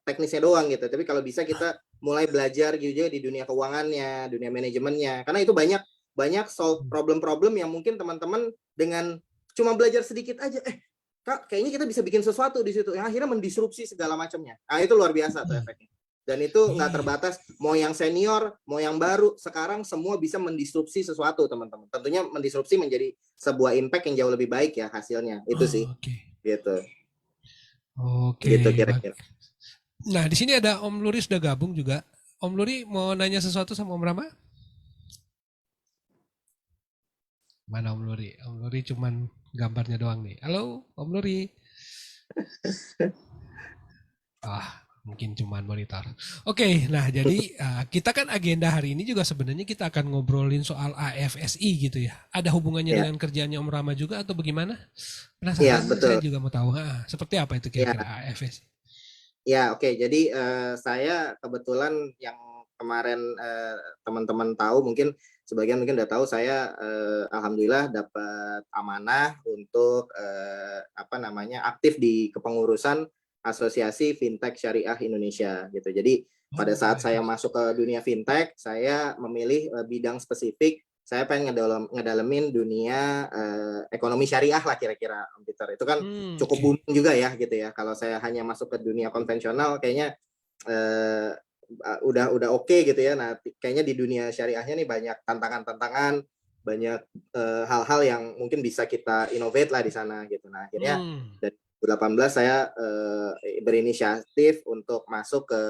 teknisnya doang gitu. Tapi kalau bisa kita mulai belajar juga di dunia keuangannya, dunia manajemennya. Karena itu banyak banyak solve problem-problem yang mungkin teman-teman dengan cuma belajar sedikit aja, Kak, kayaknya kita bisa bikin sesuatu di situ. Yang akhirnya mendisrupsi segala macamnya. Nah, itu luar biasa tuh Hmm. efeknya. Dan itu nggak Iya. terbatas mau yang senior, mau yang baru, sekarang semua bisa mendisrupsi sesuatu teman-teman. Tentunya mendisrupsi menjadi sebuah impact yang jauh lebih baik ya hasilnya. Itu sih, Oh, oke. gitu, Oke, gitu bag. kira-kira. Nah, di sini ada Om Luri sudah gabung juga. Om Luri mau nanya sesuatu sama Om Rama? Mana Om Luri? Om Luri cuman gambarnya doang nih. Halo, Om Luri. Ah, mungkin cuman monitor. Oke, nah jadi kita kan agenda hari ini juga sebenarnya kita akan ngobrolin soal AFSI gitu ya. Ada hubungannya Ya, dengan kerjanya Om Rama juga atau bagaimana? iya Penasaran, saya betul. juga mau tahu. Seperti apa itu Ya, kira-kira AFSI? ya oke. Jadi saya kebetulan yang kemarin teman-teman tahu mungkin sebagian mungkin udah tahu saya alhamdulillah dapat amanah untuk apa namanya aktif di kepengurusan Asosiasi Fintech Syariah Indonesia gitu. Jadi pada Oh, saat saya AFSI. masuk ke dunia fintech, saya memilih bidang spesifik. Saya pengen ngedalemin dunia ekonomi syariah lah kira-kira, Om Peter. Itu kan cukup Oke. booming juga ya gitu ya. Kalau saya hanya masuk ke dunia konvensional kayaknya eh, udah oke gitu ya. Nah, kayaknya di dunia syariahnya nih banyak tantangan-tantangan, banyak hal-hal yang mungkin bisa kita innovate lah di sana gitu. Nah, akhirnya Hmm. dari 2018 saya berinisiatif untuk masuk ke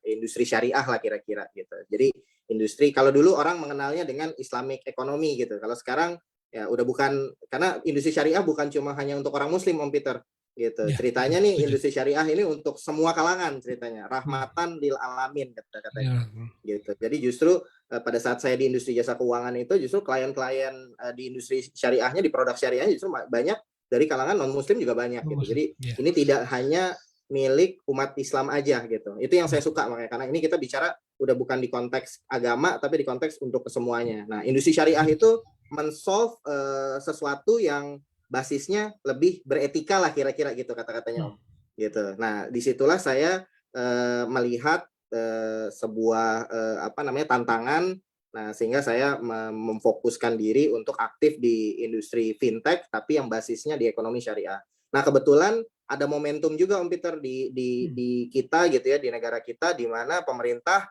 industri syariah lah kira-kira gitu. Jadi industri kalau dulu orang mengenalnya dengan Islamic economy gitu. Kalau sekarang ya udah bukan karena industri syariah bukan cuma hanya untuk orang muslim Om Peter gitu. Ya, Ceritanya nih setuju. industri syariah ini untuk semua kalangan ceritanya. Hmm. Rahmatan lil alamin kata-katanya. Ya. Gitu. Jadi justru pada saat saya di industri jasa keuangan itu justru klien-klien di industri syariahnya di produk syariahnya justru banyak dari kalangan non muslim juga banyak gitu. Muslim. Jadi Ya. ini tidak hanya milik umat Islam aja gitu. Itu yang saya Hmm. suka makanya karena ini kita bicara udah bukan di konteks agama tapi di konteks untuk kesemuanya. Nah, industri syariah Betul. itu men-solve sesuatu yang basisnya lebih beretika lah kira-kira gitu kata-katanya Hmm. Om. Gitu. Nah, disitulah saya melihat sebuah apa namanya tantangan. Nah, sehingga saya memfokuskan diri untuk aktif di industri fintech tapi yang basisnya di ekonomi syariah. Nah, kebetulan ada momentum juga Om Peter Hmm. di kita gitu ya di negara kita di mana pemerintah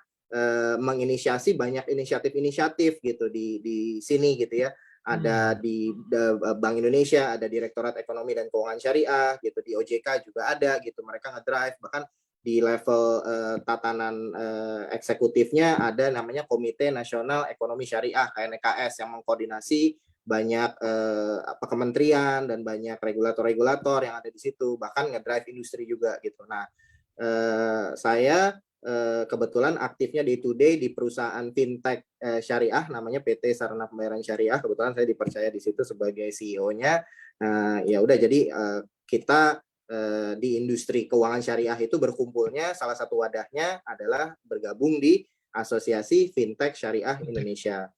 menginisiasi banyak inisiatif-inisiatif gitu di sini gitu ya. Ada Hmm. di Bank Indonesia, ada Direktorat Ekonomi dan Keuangan Syariah gitu, di OJK juga ada gitu. Mereka ngedrive bahkan di level tatanan eksekutifnya ada namanya Komite Nasional Ekonomi Syariah KNKS yang mengkoordinasi banyak apa kementerian dan banyak regulator-regulator yang ada di situ bahkan ngedrive industri juga gitu. Nah, saya kebetulan aktifnya day to day di perusahaan fintech syariah namanya PT Sarana Pembayaran Syariah. Kebetulan saya dipercaya di situ sebagai CEO-nya. Ya udah jadi kita di industri keuangan syariah itu berkumpulnya salah satu wadahnya adalah bergabung di Asosiasi Fintech Syariah Fintech. Indonesia.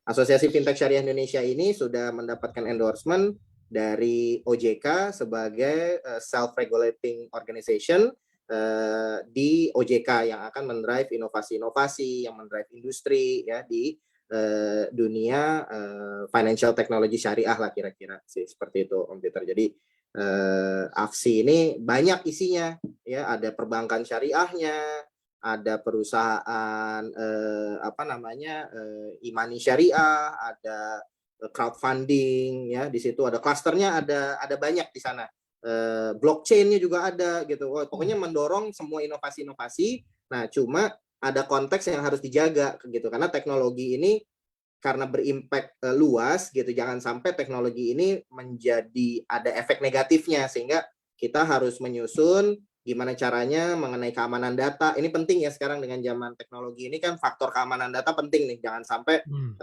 Asosiasi Fintech Syariah Indonesia ini sudah mendapatkan endorsement dari OJK sebagai self-regulating organization di OJK yang akan mendrive inovasi-inovasi, yang mendrive industri ya di dunia financial technology syariah lah kira-kira sih seperti itu Om Peter. Jadi aksi ini banyak isinya ya ada perbankan syariahnya, ada perusahaan apa namanya imani syariah, ada crowdfunding ya di situ ada klasternya ada banyak di sana blockchain-nya juga ada gitu. Oh, pokoknya Oh. mendorong semua inovasi-inovasi. Nah, cuma ada konteks yang harus dijaga gitu karena teknologi ini karena berimpact luas gitu jangan sampai teknologi ini menjadi ada efek negatifnya sehingga kita harus menyusun gimana caranya mengenai keamanan data ini penting ya sekarang dengan zaman teknologi ini kan faktor keamanan data penting nih jangan sampai Hmm.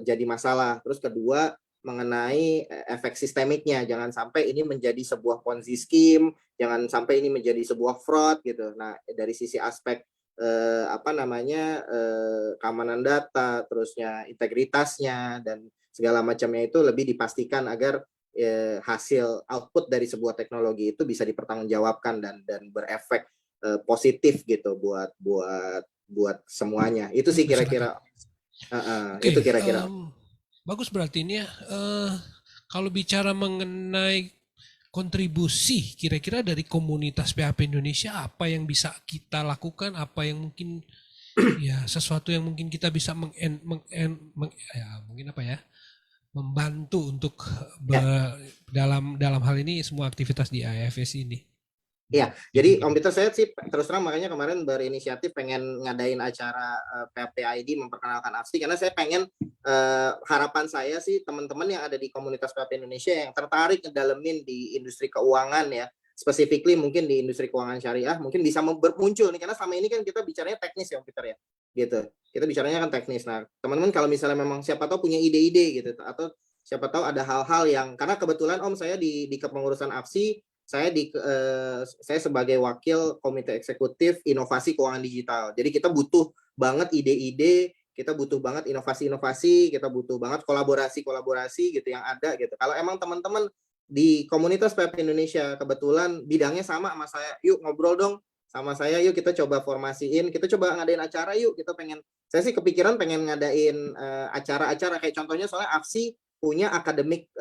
jadi masalah terus kedua mengenai efek sistemiknya jangan sampai ini menjadi sebuah ponzi scheme jangan sampai ini menjadi sebuah fraud gitu nah dari sisi aspek apa namanya keamanan data, terusnya integritasnya dan segala macamnya itu lebih dipastikan agar hasil output dari sebuah teknologi itu bisa dipertanggungjawabkan dan berefek positif gitu buat semuanya. Itu Buat sih masyarakat. kira-kira itu Oke, kira-kira. bagus berarti ini ya. Kalau bicara mengenai kontribusi kira-kira dari komunitas PHP Indonesia apa yang bisa kita lakukan, apa yang mungkin ya sesuatu yang mungkin kita bisa ya, mungkin apa ya membantu untuk Ya. dalam dalam hal ini semua aktivitas di AFS ini. Iya, Itu jadi Om gimana? Peter saya sih terus terang makanya kemarin berinisiatif pengen ngadain acara PHP ID memperkenalkan AFSI karena saya pengen harapan saya sih teman-teman yang ada di komunitas PHP Indonesia yang tertarik ngedalemin di industri keuangan ya specifically mungkin di industri keuangan syariah mungkin bisa muncul nih, karena selama ini kan kita bicaranya teknis ya Om Peter ya, gitu. Kita bicaranya kan teknis. Nah, teman-teman kalau misalnya memang siapa tahu punya ide-ide gitu, atau siapa tahu ada hal-hal yang, karena kebetulan Om saya di kepengurusan AFSI, saya sebagai wakil komite eksekutif inovasi keuangan digital. Jadi kita butuh banget ide-ide, kita butuh banget inovasi-inovasi, kita butuh banget kolaborasi-kolaborasi gitu yang ada gitu. Kalau emang teman-teman di komunitas PHP Indonesia kebetulan bidangnya sama saya, yuk ngobrol dong sama saya, yuk kita coba formasiin, kita coba ngadain acara yuk, saya sih kepikiran pengen ngadain acara-acara kayak contohnya, soalnya AFSI punya academic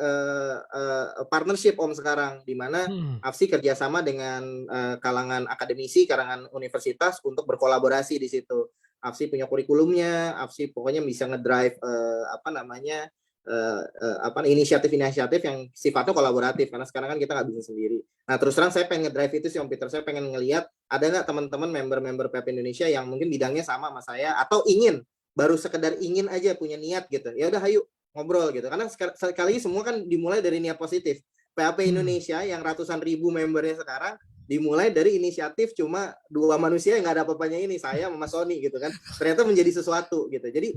partnership Om sekarang, di mana AFSI kerjasama dengan kalangan akademisi, kalangan universitas untuk berkolaborasi di situ. AFSI punya kurikulumnya, AFSI pokoknya bisa ngedrive inisiatif-inisiatif yang sifatnya kolaboratif, karena sekarang kan kita nggak bisa sendiri. Nah terus terang saya pengen ngedrive itu sih Om Peter, saya pengen ngelihat ada nggak teman-teman member-member PHP Indonesia yang mungkin bidangnya sama saya, atau baru sekedar ingin aja punya niat gitu, ya udah ayo ngobrol gitu, karena sekali lagi semua kan dimulai dari niat positif. PHP Indonesia yang ratusan ribu membernya sekarang dimulai dari inisiatif cuma 2 manusia yang nggak ada apa-apanya ini, saya sama Sony gitu kan, ternyata menjadi sesuatu gitu. Jadi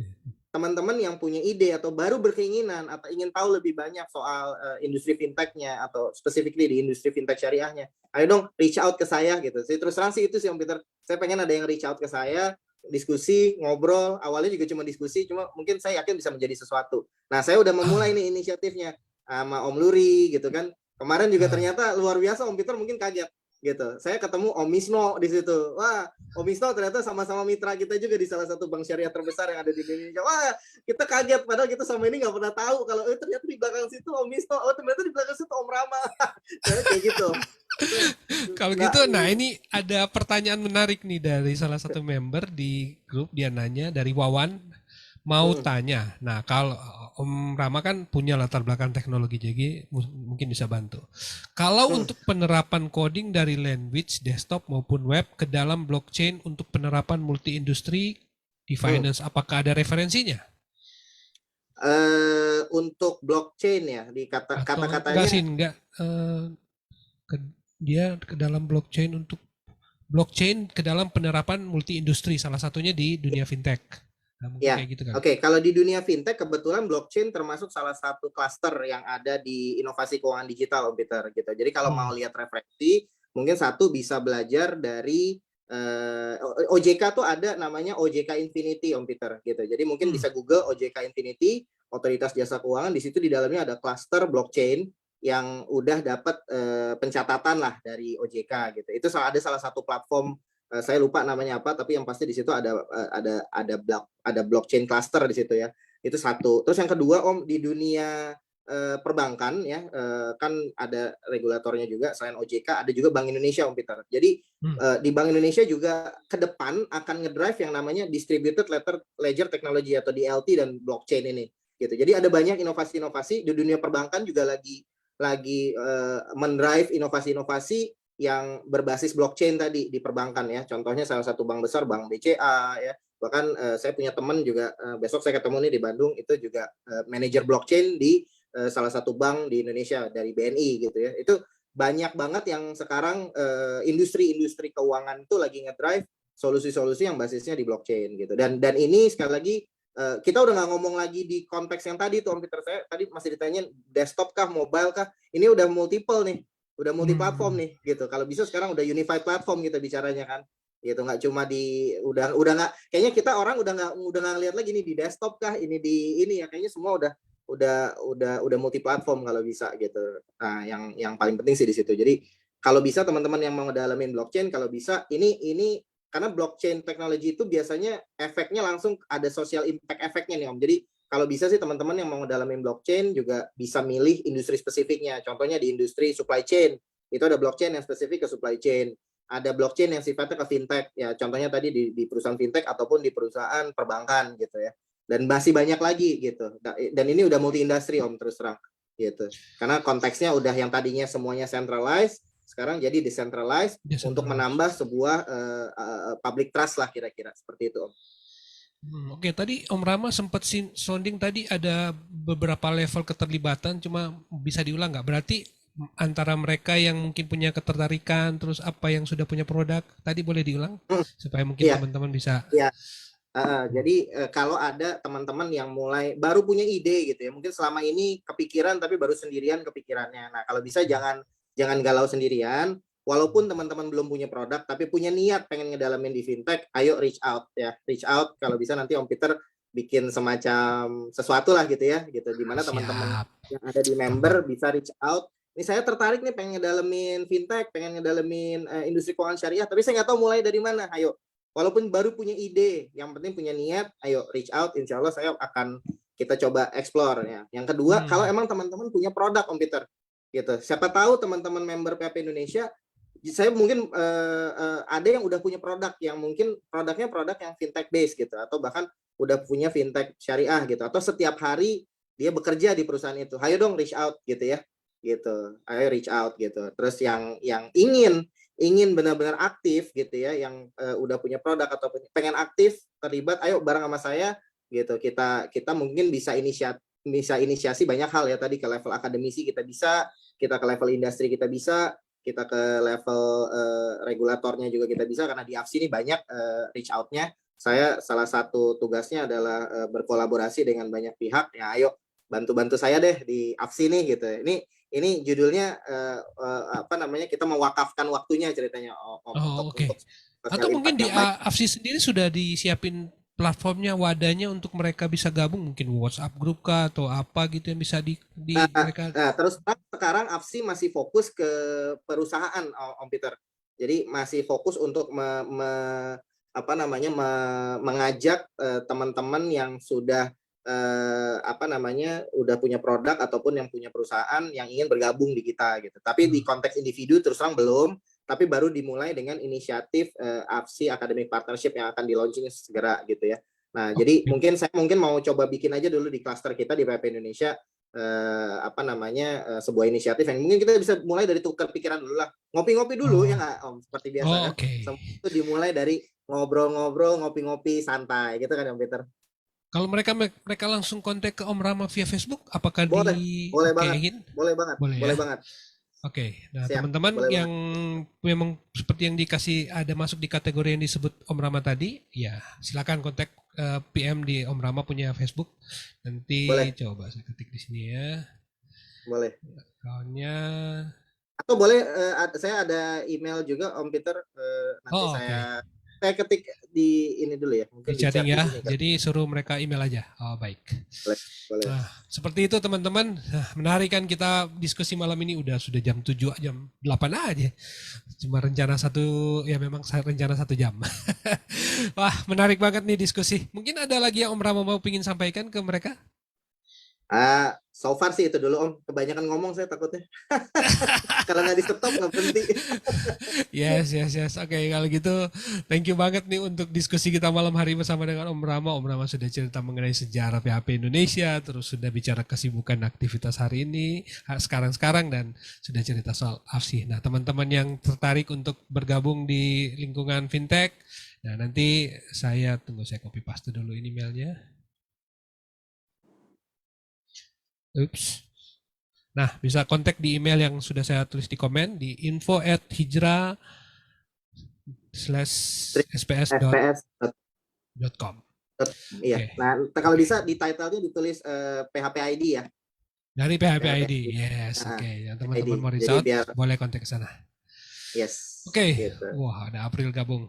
teman-teman yang punya ide atau baru berkeinginan atau ingin tahu lebih banyak soal industri fintech-nya atau specifically di industri fintech syariahnya, ayo dong reach out ke saya gitu. Saya terus terang sih itu sih Om Peter, saya pengen ada yang reach out ke saya, diskusi, ngobrol, awalnya juga cuma diskusi, cuma mungkin saya yakin bisa menjadi sesuatu. Nah saya udah memulai nih inisiatifnya sama Om Luri gitu kan, kemarin juga ternyata luar biasa Om Peter, mungkin kaget gitu. Saya ketemu Om Misno di situ. Wah, Om Misno ternyata sama-sama mitra kita juga di salah satu bank syariah terbesar yang ada di Indonesia. Wah, kita kaget padahal kita sama ini nggak pernah tahu kalau ternyata di belakang situ Om Misno, ternyata di belakang situ Om Rama. Kayak gitu. Kalau gitu, nah ini ada pertanyaan menarik nih dari salah satu member di grup, dia nanya dari Wawan, mau tanya. Nah, kalau Om Rama kan punya latar belakang teknologi, jadi mungkin bisa bantu. Kalau untuk penerapan coding dari language, desktop maupun web ke dalam blockchain untuk penerapan multi-industri di finance, apakah ada referensinya? Untuk blockchain ya, di kata-katanya. Enggak. Dia ke dalam blockchain untuk blockchain ke dalam penerapan multi-industri, salah satunya di dunia fintech. Nah, ya, gitu kan. Oke. Kalau di dunia fintech kebetulan blockchain termasuk salah satu klaster yang ada di inovasi keuangan digital Om Peter gitu. Jadi kalau mau lihat referensi, mungkin satu bisa belajar dari OJK tuh ada namanya OJK Infinity Om Peter gitu. Jadi mungkin bisa Google OJK Infinity, Otoritas Jasa Keuangan, di situ di dalamnya ada klaster blockchain yang udah dapat pencatatan lah dari OJK gitu. Itu ada salah satu platform, saya lupa namanya apa, tapi yang pasti di situ ada blockchain cluster di situ ya. Itu satu. Terus yang kedua Om, di dunia perbankan ya, kan ada regulatornya juga, selain OJK ada juga Bank Indonesia Om Peter. Jadi di Bank Indonesia juga ke depan akan ngedrive yang namanya distributed ledger technology atau DLT dan blockchain ini gitu. Jadi ada banyak inovasi-inovasi di dunia perbankan juga lagi mendrive inovasi-inovasi yang berbasis blockchain tadi di perbankan ya. Contohnya salah satu bank besar, Bank BCA ya. Bahkan saya punya teman juga, besok saya ketemu nih di Bandung, itu juga manajer blockchain di salah satu bank di Indonesia dari BNI gitu ya. Itu banyak banget yang sekarang industri-industri keuangan itu lagi ngedrive solusi-solusi yang basisnya di blockchain gitu. Dan ini sekali lagi kita udah nggak ngomong lagi di konteks yang tadi tuh Om Peter, saya tadi masih ditanyain desktop kah, mobile kah, ini udah multiple nih, udah multi platform nih gitu. Kalau bisa sekarang udah unified platform kita bicaranya kan gitu, nggak cuma udah nggak, kayaknya kita orang udah nggak ngeliat lagi nih di desktop kah, ini di ini ya, kayaknya semua udah multi platform kalau bisa gitu. Nah yang paling penting sih di situ. Jadi kalau bisa teman-teman yang mau ngedalamin blockchain, kalau bisa ini karena blockchain teknologi itu biasanya efeknya langsung ada social impact efeknya nih Om. Jadi kalau bisa sih teman-teman yang mau ngedalamin blockchain juga bisa milih industri spesifiknya. Contohnya di industri supply chain, itu ada blockchain yang spesifik ke supply chain. Ada blockchain yang sifatnya ke fintech, ya contohnya tadi di perusahaan fintech ataupun di perusahaan perbankan gitu ya. Dan masih banyak lagi gitu. Dan ini udah multi industri Om, terus terang gitu. Karena konteksnya udah yang tadinya semuanya centralized, sekarang jadi decentralized untuk menambah sebuah public trust lah kira-kira seperti itu Om. Oke, tadi Om Rama sempat sounding tadi ada beberapa level keterlibatan, cuma bisa diulang nggak? Berarti antara mereka yang mungkin punya ketertarikan, terus apa yang sudah punya produk. Tadi boleh diulang Hmm, supaya mungkin iya, teman-teman bisa. iya. Jadi kalau ada teman-teman yang mulai baru punya ide gitu ya, mungkin selama ini kepikiran tapi baru sendirian kepikirannya. Nah, kalau bisa jangan jangan galau sendirian. Walaupun teman-teman belum punya produk tapi punya niat pengen ngedalamin di fintech, ayo reach out ya. Reach out kalau bisa nanti Om Peter bikin semacam sesuatu lah gitu ya, gitu. Dimana teman-teman Siap. yang ada di Aman. member bisa reach out. Ini saya tertarik nih pengen ngedalamin fintech, pengen ngedalamin industri keuangan syariah, tapi saya nggak tahu mulai dari mana. Ayo, walaupun baru punya ide, yang penting punya niat, ayo reach out, insya Allah saya akan kita coba explore ya. Yang kedua, kalau Hmm. emang teman-teman punya produk Om Peter, gitu. Siapa tahu teman-teman member PHP Indonesia, saya mungkin ada yang udah punya produk yang mungkin produknya produk yang fintech based gitu, atau bahkan udah punya fintech syariah gitu, atau setiap hari dia bekerja di perusahaan itu. Ayo dong reach out gitu ya, gitu. Ayo reach out gitu. Terus yang ingin benar-benar aktif gitu ya, yang udah punya produk atau pengen aktif terlibat, ayo bareng sama saya gitu. Kita mungkin bisa inisiasi banyak hal ya, tadi ke level akademisi kita ke level industri kita ke level regulatornya juga kita bisa, karena di AFSI ini banyak reach out-nya. Saya salah satu tugasnya adalah berkolaborasi dengan banyak pihak. Ya ayo bantu-bantu saya deh di AFSI nih gitu. Ini judulnya apa namanya, kita mewakafkan waktunya ceritanya Om, Oh, oke. untuk Atau sosial mungkin impact di yang baik. AFSI sendiri sudah disiapin platformnya, wadahnya untuk mereka bisa gabung, mungkin WhatsApp grup kah atau apa gitu yang bisa di mereka. Nah, terus sekarang AFSI masih fokus ke perusahaan Om Peter. Jadi masih fokus untuk apa namanya mengajak teman-teman yang sudah apa namanya udah punya produk ataupun yang punya perusahaan yang ingin bergabung di kita gitu. Tapi di konteks individu terus terang belum, tapi baru dimulai dengan inisiatif AFSI Academic Partnership yang akan di launching segera gitu ya. Nah, jadi Oke. saya mungkin mau coba bikin aja dulu di klaster kita di PP Indonesia apa namanya sebuah inisiatif yang mungkin kita bisa mulai dari tukar pikiran dulu lah, ngopi-ngopi dulu ya Oh, nggak Om, seperti biasa oh kan, oke. semua itu dimulai dari ngobrol-ngobrol, ngopi-ngopi santai gitu kan Om Peter. Kalau mereka mereka langsung kontak ke Om Rama via Facebook, apakah di Boleh, boleh banget, okein? boleh banget, Boleh ya. boleh banget. Oke, nah Siap, teman-teman boleh yang banget. memang seperti yang dikasih ada masuk di kategori yang disebut Om Rama tadi, ya silakan kontak PM di Om Rama punya Facebook. Nanti Boleh, coba saya ketik di sini ya. boleh. Akunnya. Atau boleh saya ada email juga Om Peter, nanti Oh oke. saya ketik di ini dulu ya, Di mungkin di chatting chat di ya. sini kan. Jadi suruh mereka email aja. Oh baik. Boleh, boleh. Nah, seperti itu teman-teman. Nah, menarik kan kita diskusi malam ini sudah jam 7, jam 8 aja. Cuma rencana satu, ya memang rencana 1 jam. Wah, menarik banget nih diskusi. Mungkin ada lagi yang Om Rama mau pingin sampaikan ke mereka? So far sih itu dulu Om. Kebanyakan ngomong saya takutnya. Kalau nggak di stop nggak berhenti. Yes, yes, yes. Oke, kalau gitu thank you banget nih untuk diskusi kita malam hari bersama dengan Om Rama. Om Rama sudah cerita mengenai sejarah PHP Indonesia, terus sudah bicara kesibukan aktivitas hari ini, sekarang-sekarang, dan sudah cerita soal AFSI. Nah, teman-teman yang tertarik untuk bergabung di lingkungan fintech, nah nanti saya copy paste dulu ini emailnya. Oops. Nah, bisa kontak di email yang sudah saya tulis di komen di info@hijra/sps.com. SPS. Iya. Oke, Nah, kalau oke. bisa di title-nya ditulis PHP ID ya. Dari PHP PHP ID, ID. yes, Nah, oke. Yang ID. teman-teman mau reach Jadi out, biar boleh kontak ke sana. yes Oke, gitu. wah ada April gabung.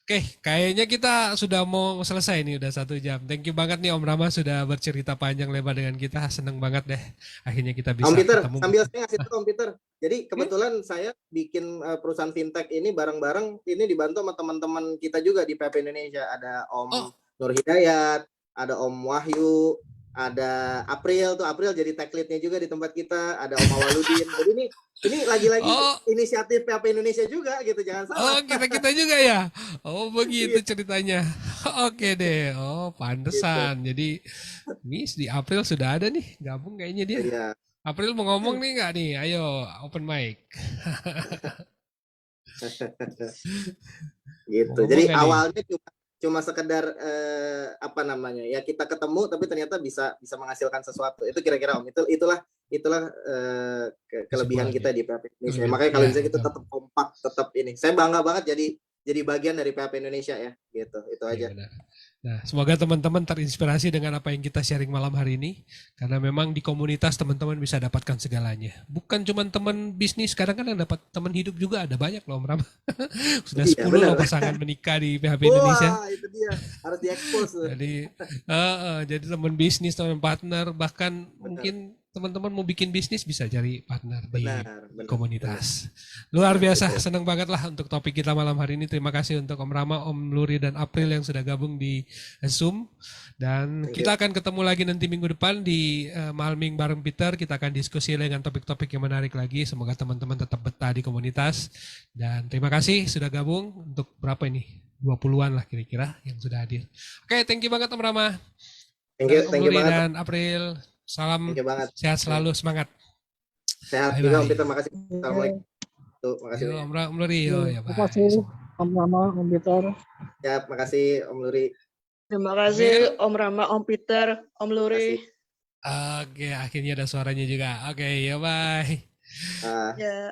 Oke, kayaknya kita sudah mau selesai nih, udah 1 jam. Thank you banget nih Om Rama sudah bercerita panjang lebar dengan kita. Seneng banget deh. Akhirnya kita Om bisa Peter, ketemu. sambil saya ngasih tahu Om Peter. Jadi Oke? kebetulan saya bikin perusahaan fintech ini bareng-bareng, ini dibantu sama teman-teman kita juga di PP Indonesia. Ada Om Oh, Nur Hidayat, ada Om Wahyu, ada April tuh, April jadi tech lead-nya juga di tempat kita, ada Om Awaludin. Jadi ini lagi-lagi oh, inisiatif PHP Indonesia juga gitu, jangan salah. oh kita juga ya. Oh begitu Iya, ceritanya. Oke deh. Oh gitu. pantesan. Jadi ini di April sudah ada nih gabung kayaknya dia. Iya, April mau ngomong nih nggak nih? Ayo open mic. Mau gitu. ngomong Jadi nggak nih? cuma sekedar apa namanya ya, kita ketemu tapi ternyata bisa menghasilkan sesuatu. Itu kira-kira Om, itulah kelebihan kita di PHP Indonesia. Makanya kalau bisa kita tetap kompak, tetap ini. Saya bangga banget jadi bagian dari PHP Indonesia ya, gitu. Itu aja. Ya, nah, semoga teman-teman terinspirasi dengan apa yang kita sharing malam hari ini, karena memang di komunitas teman-teman bisa dapatkan segalanya. Bukan cuma teman bisnis, kadang-kadang dapat teman hidup juga ada banyak loh, Om Ram. Sudah 10 loh pasangan menikah di PHP Indonesia. Wah, itu dia harus diekspos. Jadi teman bisnis, teman partner, bahkan mungkin teman-teman mau bikin bisnis bisa cari partner di komunitas. Luar biasa, senang banget lah untuk topik kita malam hari ini. Terima kasih untuk Om Rama, Om Luri, dan April yang sudah gabung di Zoom. Dan kita akan ketemu lagi nanti minggu depan di Malming bareng Peter. Kita akan diskusi dengan topik-topik yang menarik lagi. Semoga teman-teman tetap betah di komunitas. Dan terima kasih sudah gabung untuk berapa ini? 20-an lah kira-kira yang sudah hadir. Oke, thank you banget Om Rama. Thank you banget. Dan April. Salam sehat selalu, semangat. Sehat juga Om Peter, makasih. Assalamualaikum. Makasih. Om Luri. Terima kasih Om Rama, Om Peter. Ya, makasih Om Luri. Terima kasih Om Rama, Om Peter, Om Luri. Oke, akhirnya ada suaranya juga. Oke, ya bye. Ya.